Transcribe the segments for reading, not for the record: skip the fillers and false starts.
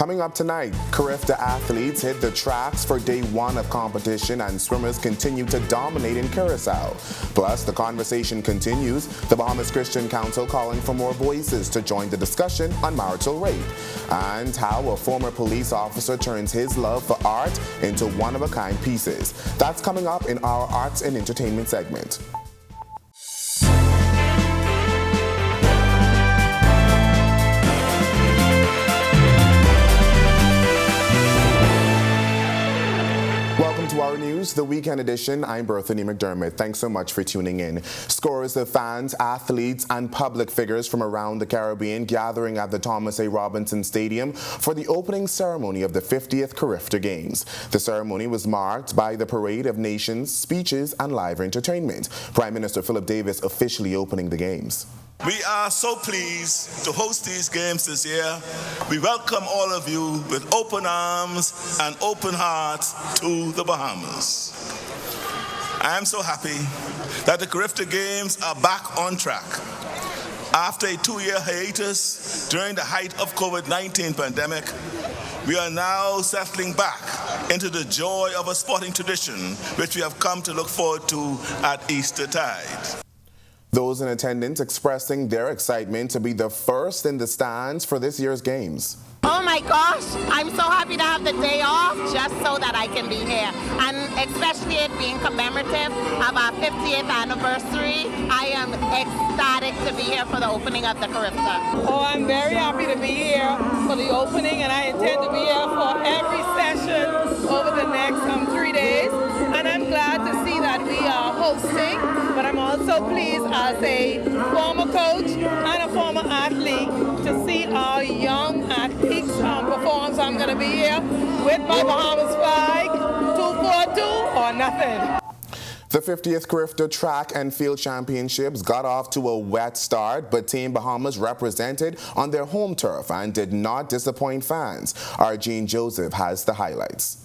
Coming up tonight, Carifta athletes hit the tracks for day one of competition and swimmers continue to dominate in Curacao. Plus, the conversation continues, the Bahamas Christian Council calling for more voices to join the discussion on marital rape. And how a former police officer turns his love for art into one-of-a-kind pieces. That's coming up in our Arts and Entertainment segment. Welcome to Our News, the weekend edition. I'm Berthany McDermott. Thanks so much for tuning in. Scores of fans, athletes, and public figures from around the Caribbean gathering at the Thomas A. Robinson Stadium for the opening ceremony of the 50th Carifta Games. The ceremony was marked by the parade of nations, speeches, and live entertainment. Prime Minister Philip Davis officially opening the games. We are so pleased to host these games this year. We welcome all of you with open arms and open hearts to the Bahamas. I am so happy that the Carifta Games are back on track. After a 2-year hiatus during the height of COVID-19 pandemic, we are now settling back into the joy of a sporting tradition which we have come to look forward to at Eastertide. Those in attendance expressing their excitement to be the first in the stands for this year's games. Oh my gosh, I'm so happy to have the day off just so that I can be here. And especially it being commemorative of our 50th anniversary, I am ecstatic to be here for the opening of the Carifta. Oh, I'm very happy to be here for the opening, and I intend to be here for every session over the next 3 days. And I'm glad to see that we are hosting, but I'm also pleased as a former coach and a former athlete to see our young athletes perform. So I'm going to be here with my Bahamas flag, 242 or nothing. The 50th Carifta Track and Field Championships got off to a wet start, but Team Bahamas represented on their home turf and did not disappoint fans. Our Jean Joseph has the highlights.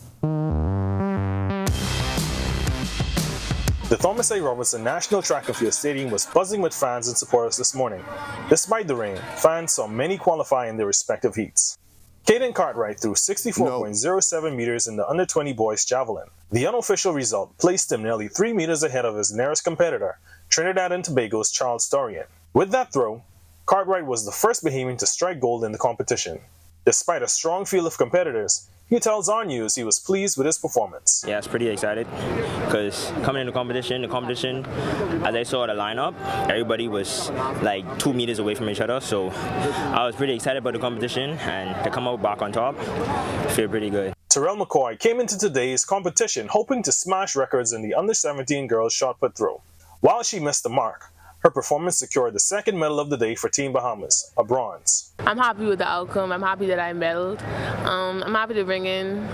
The Thomas A. Robinson National Track and Field Stadium was buzzing with fans and supporters this morning. Despite the rain, fans saw many qualify in their respective heats. Caden Cartwright threw 64.07 meters in the under-20 boys javelin. The unofficial result placed him nearly 3 meters ahead of his nearest competitor, Trinidad and Tobago's Charles Dorian. With that throw, Cartwright was the first Bahamian to strike gold in the competition. Despite a strong field of competitors, he tells Our News he was pleased with his performance. Yeah, I was pretty excited because coming into the competition, as I saw the lineup, everybody was like 2 meters away from each other. So I was pretty excited about the competition, and to come out back on top, I feel pretty good. Terrell McCoy came into today's competition hoping to smash records in the under-17 girls shot put throw. While she missed the mark, her performance secured the second medal of the day for Team Bahamas, a bronze. I'm happy with the outcome. I'm happy that I medaled. I'm happy to bring in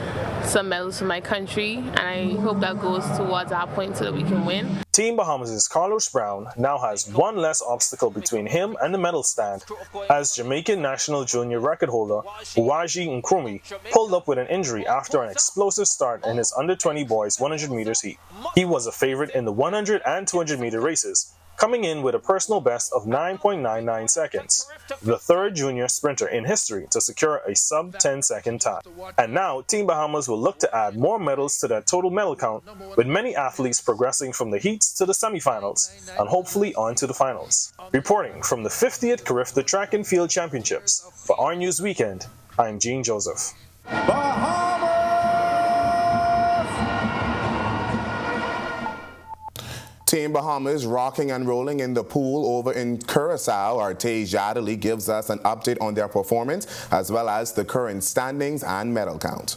some medals for my country, and I hope that goes towards our point so that we can win. Team Bahamas' Carlos Brown now has one less obstacle between him and the medal stand, as Jamaican national junior record holder Uwaji Nkrumah pulled up with an injury after an explosive start in his under-20 boys 100 meters heat. He was a favorite in the 100 and 200 meter races, coming in with a personal best of 9.99 seconds, the third junior sprinter in history to secure a sub-10-second time. And now, Team Bahamas will look to add more medals to their total medal count, with many athletes progressing from the heats to the semifinals, and hopefully on to the finals. Reporting from the 50th Carifta Track and Field Championships, for Our News Weekend, I'm Jean Joseph. Team Bahamas rocking and rolling in the pool over in Curacao. Our Tej Adderley gives us an update on their performance as well as the current standings and medal count.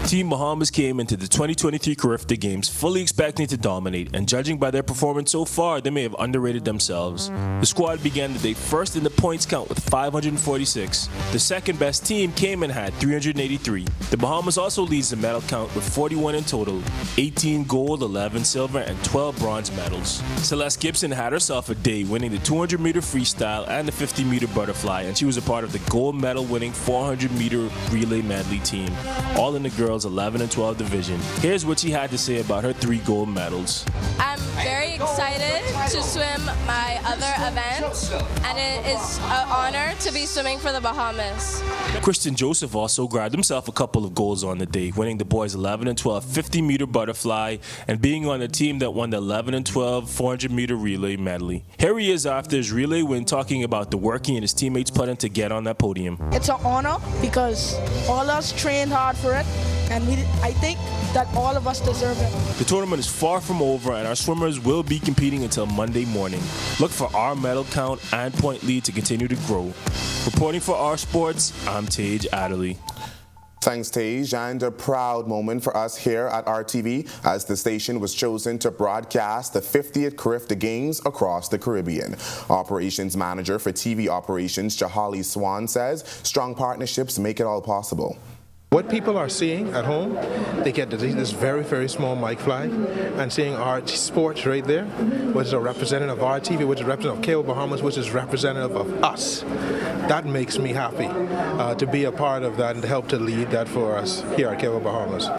Team Bahamas came into the 2023 Carifta Games fully expecting to dominate, and judging by their performance so far, they may have underrated themselves. The squad began the day first in the points count with 546. The second best team came and had 383. The Bahamas also leads the medal count with 41 in total, 18 gold, 11 silver, and 12 bronze medals. Celeste Gibson had herself a day, winning the 200-meter freestyle and the 50-meter butterfly, and she was a part of the gold medal-winning 400-meter relay medley team, all in the girls 11 and 12 division. Here's what she had to say about her 3 gold medals. I'm very excited to swim my other event, and it is an honor to be swimming for the Bahamas. Christian Joseph also grabbed himself a couple of goals on the day, winning the boys 11 and 12 50-meter butterfly and being on the team that won the 11 and 12 400-meter relay medley. Here he is after his relay win, talking about the work he and his teammates put in to get on that podium. It's an honor because all of us trained hard for it, and I think that all of us deserve it. The tournament is far from over, and our swimmers will be competing until Monday morning. Look for our medal count and point lead to continue to grow. Reporting for Our Sports, I'm Tage Adderley. Thanks, Tage, and a proud moment for us here at RTV as the station was chosen to broadcast the 50th Carifta Games across the Caribbean. Operations Manager for TV Operations, Jahali Swan, says strong partnerships make it all possible. What people are seeing at home, they get to see this very, very small mic flag and seeing our sports right there, which is a representative of our TV, which is a representative of Cable Bahamas, which is representative of us. That makes me happy to be a part of that and to help to lead that for us here at Cable Bahamas.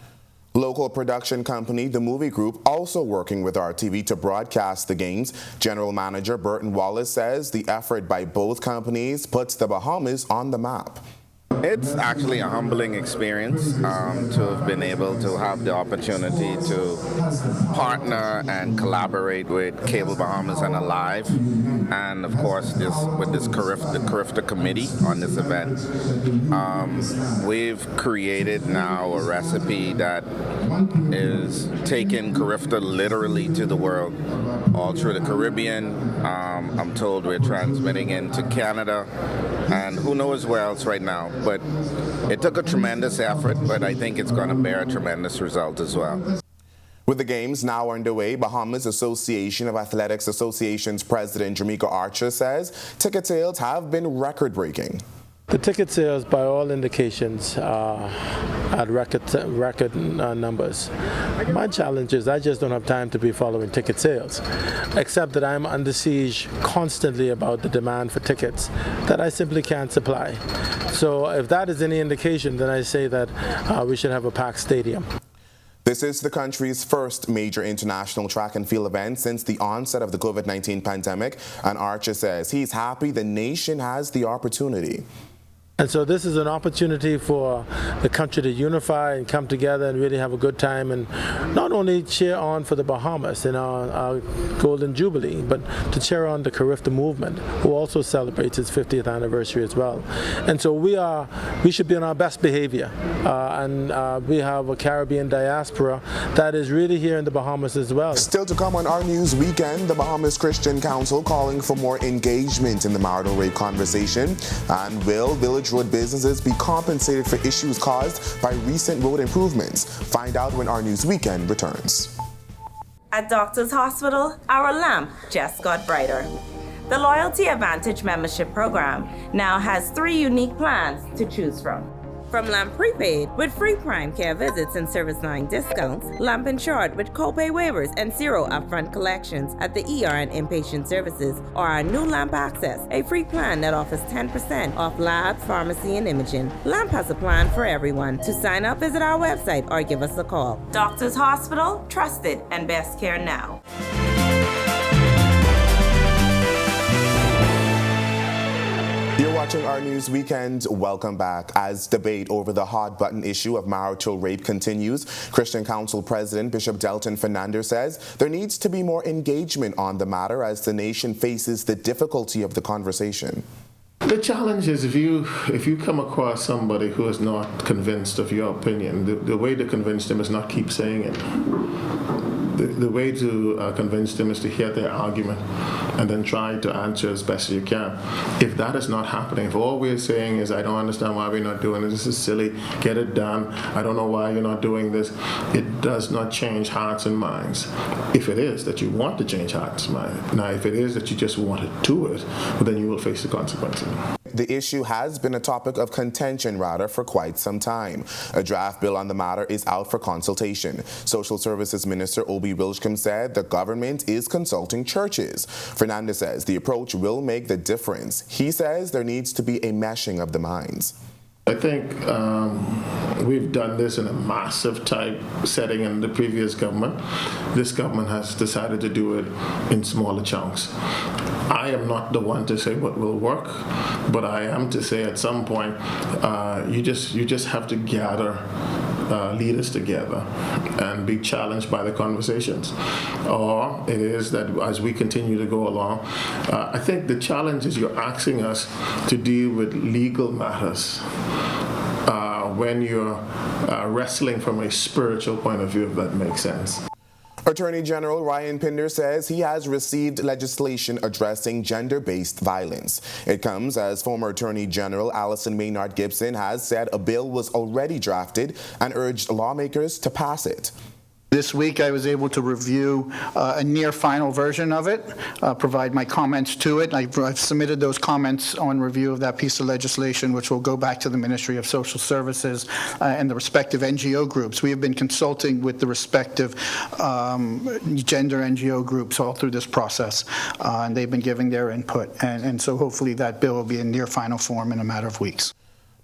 Local production company The Movie Group also working with RTV to broadcast the games. General Manager Burton Wallace says the effort by both companies puts the Bahamas on the map. It's actually a humbling experience to have been able to have the opportunity to partner and collaborate with Cable Bahamas and Alive, and of course with the Carifta committee on this event. We've created now a recipe that is taking Carifta literally to the world, all through the Caribbean. I'm told we're transmitting into Canada and who knows where else right now. But it took a tremendous effort, but I think it's going to bear a tremendous result as well. With the games now underway, Bahamas Association of Athletics Association's President Jamaica Archer says ticket sales have been record-breaking. The ticket sales, by all indications, are at record numbers. My challenge is I just don't have time to be following ticket sales, except that I'm under siege constantly about the demand for tickets that I simply can't supply. So if that is any indication, then I say that we should have a packed stadium. This is the country's first major international track and field event since the onset of the COVID-19 pandemic, and Archer says he's happy the nation has the opportunity. And so this is an opportunity for the country to unify and come together and really have a good time and not only cheer on for the Bahamas in our Golden Jubilee, but to cheer on the Carifta movement, who also celebrates its 50th anniversary as well. And so we should be on our best behavior. We have a Caribbean diaspora that is really here in the Bahamas as well. Still to come on Our News Weekend, the Bahamas Christian Council calling for more engagement in the marital rape conversation. And will Village Road businesses be compensated for issues caused by recent road improvements? Find out when Our News Weekend returns. At Doctors Hospital, our lamp just got brighter. The Loyalty Advantage membership program now has 3 unique plans to choose from. From Lamp Prepaid with free prime care visits and service line discounts, Lamp Insured with copay waivers and 0 upfront collections at the ER and inpatient services, or our new Lamp Access, a free plan that offers 10% off labs, pharmacy, and imaging. Lamp has a plan for everyone. To sign up, visit our website or give us a call. Doctors Hospital, trusted and best care now. You're watching Our News Weekend. Welcome back. As debate over the hot-button issue of marital rape continues, Christian Council President Bishop Delton Fernandez says there needs to be more engagement on the matter as the nation faces the difficulty of the conversation. The challenge is if you come across somebody who is not convinced of your opinion, the way to convince them is not keep saying it. The way to convince them is to hear their argument and then try to answer as best as you can. If that is not happening, if all we're saying is, I don't understand why we're not doing this is silly, get it done, I don't know why you're not doing this, it does not change hearts and minds. If it is that you want to change hearts and minds, now if it is that you just want to do it, well, then you will face the consequences. The issue has been a topic of contention, for quite some time. A draft bill on the matter is out for consultation. Social Services Minister Obi Wilchcombe said the government is consulting churches. Fernandez says the approach will make the difference. He says there needs to be a meshing of the minds. I think We've done this in a massive type setting in the previous government. This government has decided to do it in smaller chunks. I am not the one to say what will work, but I am to say at some point you just have to gather leaders together and be challenged by the conversations. Or it is that as we continue to go along, I think the challenge is you're asking us to deal with legal matters when you're wrestling from a spiritual point of view, if that makes sense. Attorney General Ryan Pinder says he has received legislation addressing gender-based violence. It comes as former Attorney General Allison Maynard Gibson has said a bill was already drafted and urged lawmakers to pass it. This week I was able to review a near final version of it, provide my comments to it. I've submitted those comments on review of that piece of legislation, which will go back to the Ministry of Social Services and the respective NGO groups. We have been consulting with the respective gender NGO groups all through this process, and they've been giving their input. And so hopefully that bill will be in near final form in a matter of weeks.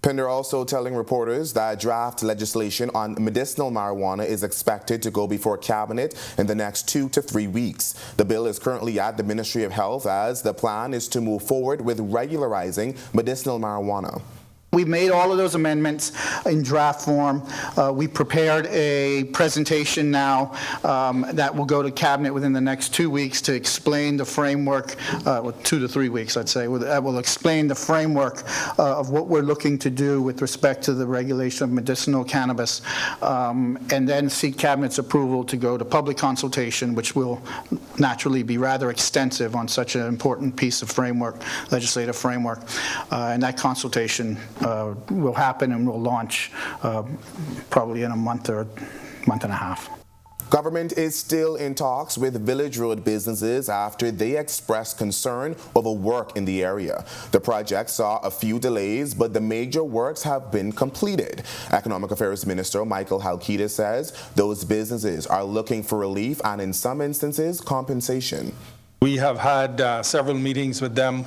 Pinder also telling reporters that draft legislation on medicinal marijuana is expected to go before Cabinet in the next 2 to 3 weeks. The bill is currently at the Ministry of Health as the plan is to move forward with regularizing medicinal marijuana. We've made all of those amendments in draft form. We prepared a presentation now that will go to Cabinet within the next 2 weeks to explain the framework, 2 to 3 weeks, I'd say, that will explain the framework of what we're looking to do with respect to the regulation of medicinal cannabis, and then seek Cabinet's approval to go to public consultation, which will naturally be rather extensive on such an important piece of framework, legislative framework, and that consultation will happen and will launch probably in a month or month and a half. Government is still in talks with Village Road businesses after they expressed concern over work in the area. The project saw a few delays, but the major works have been completed. Economic Affairs Minister Michael Halkida says those businesses are looking for relief and in some instances compensation. We have had several meetings with them.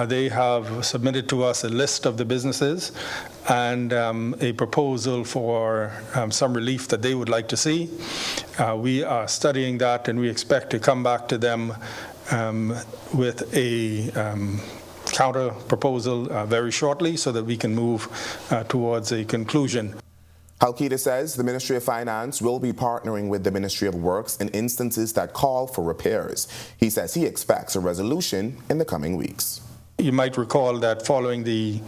They have submitted to us a list of the businesses and a proposal for some relief that they would like to see. We are studying that, and we expect to come back to them with a counter proposal very shortly so that we can move towards a conclusion. Halkida says the Ministry of Finance will be partnering with the Ministry of Works in instances that call for repairs. He says he expects a resolution in the coming weeks. You might recall that following the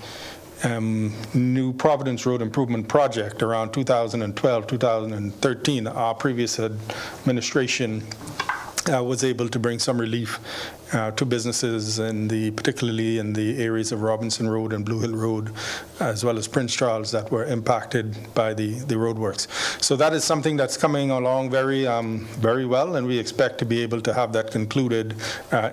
new Providence Road Improvement Project around 2012, 2013, our previous administration was able to bring some relief to businesses, particularly in the areas of Robinson Road and Blue Hill Road, as well as Prince Charles, that were impacted by the roadworks. So that is something that's coming along very well, and we expect to be able to have that concluded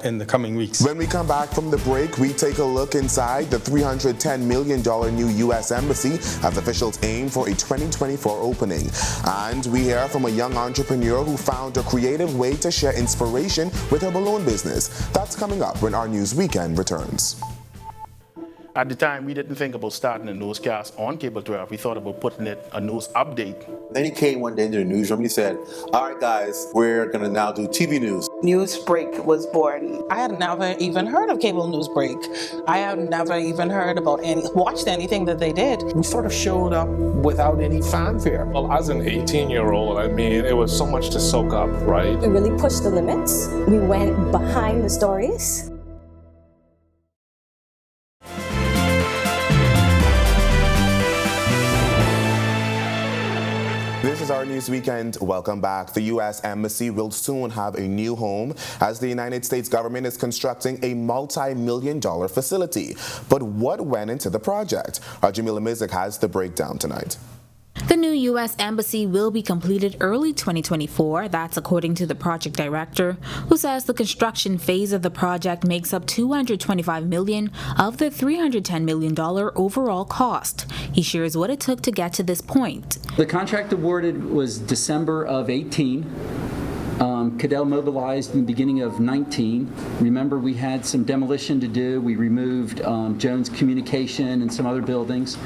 in the coming weeks. When we come back from the break, we take a look inside the $310 million new U.S. Embassy as officials aim for a 2024 opening. And we hear from a young entrepreneur who found a creative way to share inspiration with her balloon business. That's coming up when our News Weekend returns. At the time, we didn't think about starting a newscast on Cable 12. We thought about putting it a news update. Then he came one day into the newsroom and he said, all right, guys, we're going to now do TV news. Newsbreak was born. I had never even heard of Cable Newsbreak. I had never even heard about watched anything that they did. We sort of showed up without any fanfare. Well, as an 18-year-old, I mean, it was so much to soak up, right? We really pushed the limits. We went behind the stories. This is our News Weekend. Welcome back. The U.S. Embassy will soon have a new home as the United States government is constructing a multi-million-dollar facility. But what went into the project? Our Jamila Mizik has the breakdown tonight. The new U.S. Embassy will be completed early 2024. That's according to the project director, who says the construction phase of the project makes up $225 million of the $310 million overall cost. He shares what it took to get to this point. The contract awarded was December of 18. Cadell mobilized in the beginning of 19. Remember, we had some demolition to do. We removed Jones Communication and some other buildings.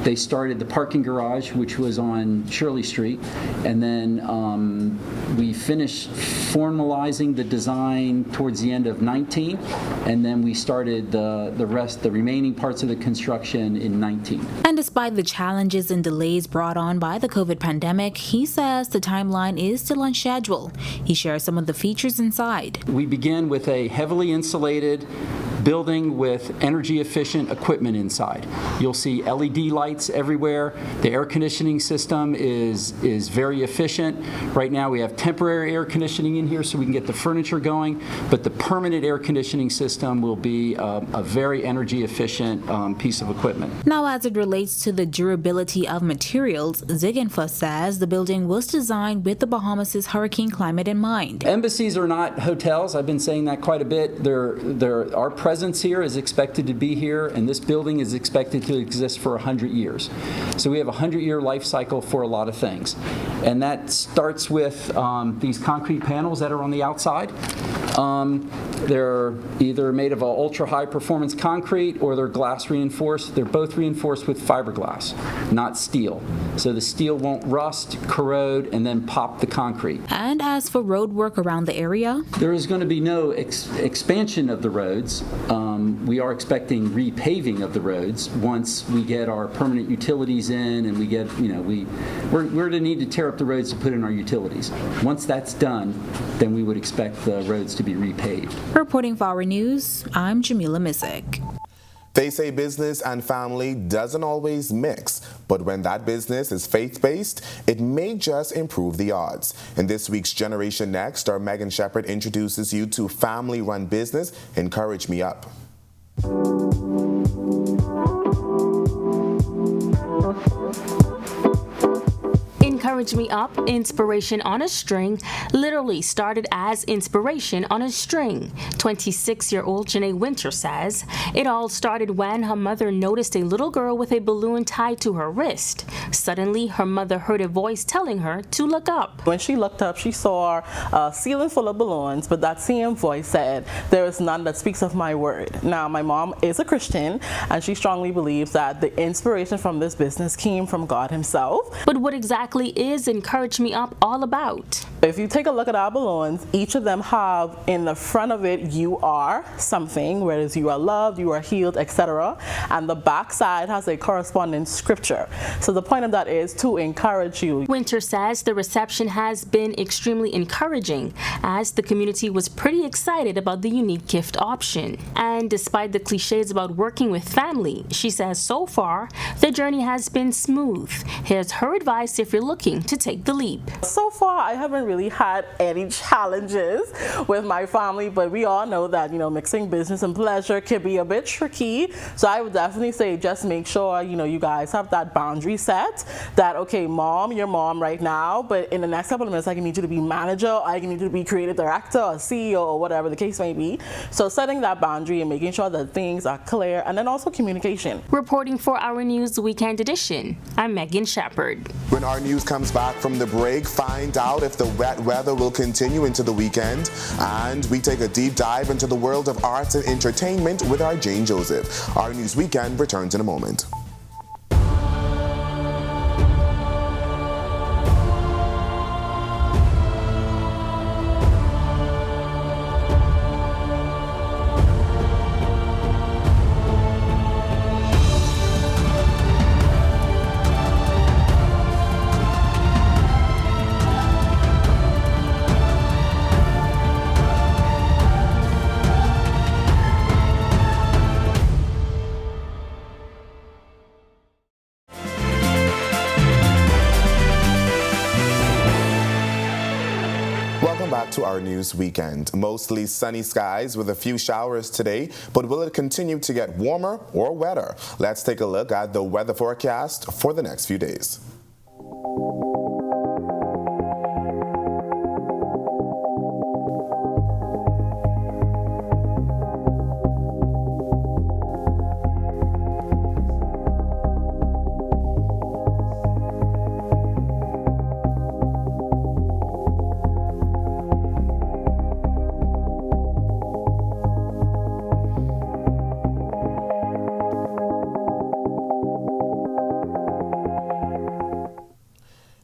They started the parking garage, which was on Shirley Street, and then we finished formalizing the design towards the end of 19, and then we started the remaining parts of the construction in 19. And despite the challenges and delays brought on by the COVID pandemic, he says the timeline is still on schedule. He shares some of the features inside. We begin with a heavily insulated building with energy-efficient equipment inside. You'll see LED lights everywhere. The air conditioning system is very efficient. Right now we have temporary air conditioning in here so we can get the furniture going, but the permanent air conditioning system will be a very energy-efficient piece of equipment. Now, as it relates to the durability of materials, Ziegenfuss says the building was designed with the Bahamas' hurricane climate in mind. Embassies are not hotels. I've been saying that quite a bit. Our presence here is expected to be here, and this building is expected to exist for 100 years. So we have a 100-year life cycle for a lot of things. And that starts with these concrete panels that are on the outside. They're either made of ultra-high performance concrete or they're glass reinforced. They're both reinforced with fiberglass, not steel. So the steel won't rust, corrode, and then pop the concrete. And as for road work around the area, there is going to be no expansion of the roads. We are expecting repaving of the roads once we get our permanent utilities in, and we get, we're going to need to tear up the roads to put in our utilities. Once that's done, then we would expect the roads to be repaved. Reporting for Our News, I'm Jamila Mizik. They say business and family doesn't always mix, but when that business is faith-based, it may just improve the odds. In this week's Generation Next, our Megan Shepherd introduces you to family-run business Encourage Me Up. Encourage Me Up, Inspiration on a String, literally started as Inspiration on a String. 26-year-old Janae Winter says, it all started when her mother noticed a little girl with a balloon tied to her wrist. Suddenly, her mother heard a voice telling her to look up. When she looked up, she saw a ceiling full of balloons, but that same voice said, there is none that speaks of my word. Now, my mom is a Christian, and she strongly believes that the inspiration from this business came from God himself. But what exactly is Encourage Me Up all about? If you take a look at our balloons, each of them have in the front of it, you are something, whereas you are loved, you are healed, etc. And the back side has a corresponding scripture. So the point of that is to encourage you. Winter says the reception has been extremely encouraging, as the community was pretty excited about the unique gift option. And despite the cliches about working with family, she says so far the journey has been smooth. Here's her advice if you're looking to take the leap. So far, I haven't really had any challenges with my family, but we all know that, mixing business and pleasure can be a bit tricky. So I would definitely say just make sure, you guys have that boundary set that, okay, mom, you're mom right now, but in the next couple of minutes, I can need you to be manager, or I can need you to be creative director or CEO or whatever the case may be. So setting that boundary and making sure that things are clear, and then also communication. Reporting for Our News Weekend Edition, I'm Megan Shepherd. When Our News comes back from the break, find out if the wet weather will continue into the weekend, and we take a deep dive into the world of arts and entertainment with our Jane Joseph. Our News Weekend returns in a moment. To Our News Weekend. Mostly sunny skies with a few showers today, but will it continue to get warmer or wetter? Let's take a look at the weather forecast for the next few days.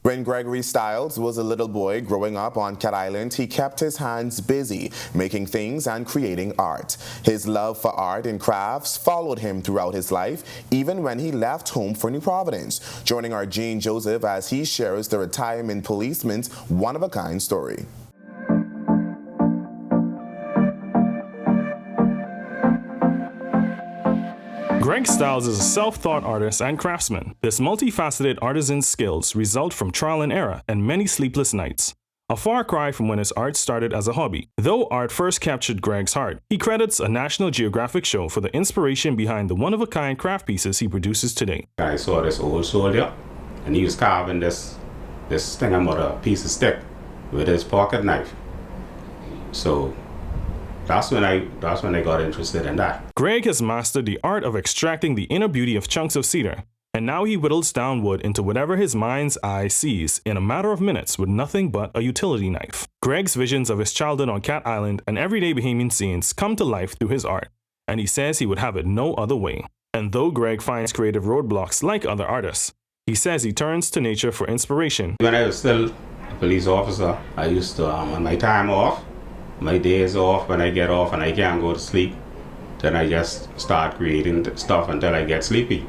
When Gregory Stiles was a little boy growing up on Cat Island, he kept his hands busy making things and creating art. His love for art and crafts followed him throughout his life, even when he left home for New Providence. Joining our Gene Joseph as he shares the retirement policeman's one-of-a-kind story. Greg Stiles is a self-taught artist and craftsman. This multifaceted artisan's skills result from trial and error and many sleepless nights. A far cry from when his art started as a hobby. Though art first captured Greg's heart, he credits a National Geographic show for the inspiration behind the one-of-a-kind craft pieces he produces today. I saw this old soldier, and he was carving this thing about a piece of stick with his pocket knife. So that's when I got interested in that. Greg has mastered the art of extracting the inner beauty of chunks of cedar, and now he whittles down wood into whatever his mind's eye sees in a matter of minutes with nothing but a utility knife. Greg's visions of his childhood on Cat Island and everyday Bahamian scenes come to life through his art, and he says he would have it no other way. And though Greg finds creative roadblocks like other artists, he says he turns to nature for inspiration. When I was still a police officer, I used to, on my time off, my days off, when I get off and I can't go to sleep, then I just start creating stuff until I get sleepy.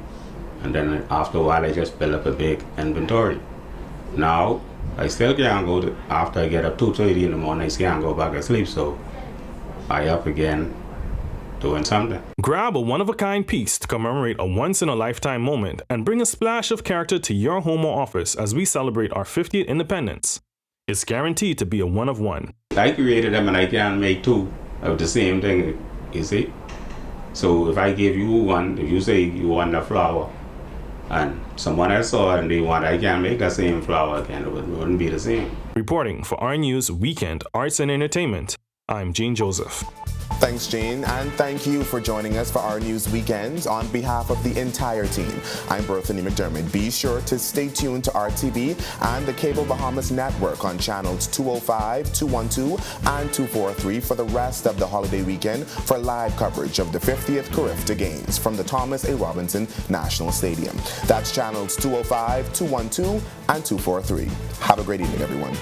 And then after a while, I just build up a big inventory. Now, I still can't go to, after I get up 2:30 in the morning, I can't go back to sleep, so I up again doing something. Grab a one-of-a-kind piece to commemorate a once-in-a-lifetime moment and bring a splash of character to your home or office as we celebrate our 50th independence. It's guaranteed to be a one-of-one. I created them and I can make two of the same thing, you see? So if I give you one, if you say you want a flower, and someone else saw it and they want, I can't make the same flower again, it wouldn't be the same. Reporting for Our News Weekend Arts and Entertainment, I'm Gene Joseph. Thanks, Gene, and thank you for joining us for Our News Weekends. On behalf of the entire team, I'm Berthany McDermott. Be sure to stay tuned to RTV and the Cable Bahamas network on channels 205, 212, and 243 for the rest of the holiday weekend for live coverage of the 50th Carifta Games from the Thomas A. Robinson National Stadium. That's channels 205, 212, and 243. Have a great evening, everyone.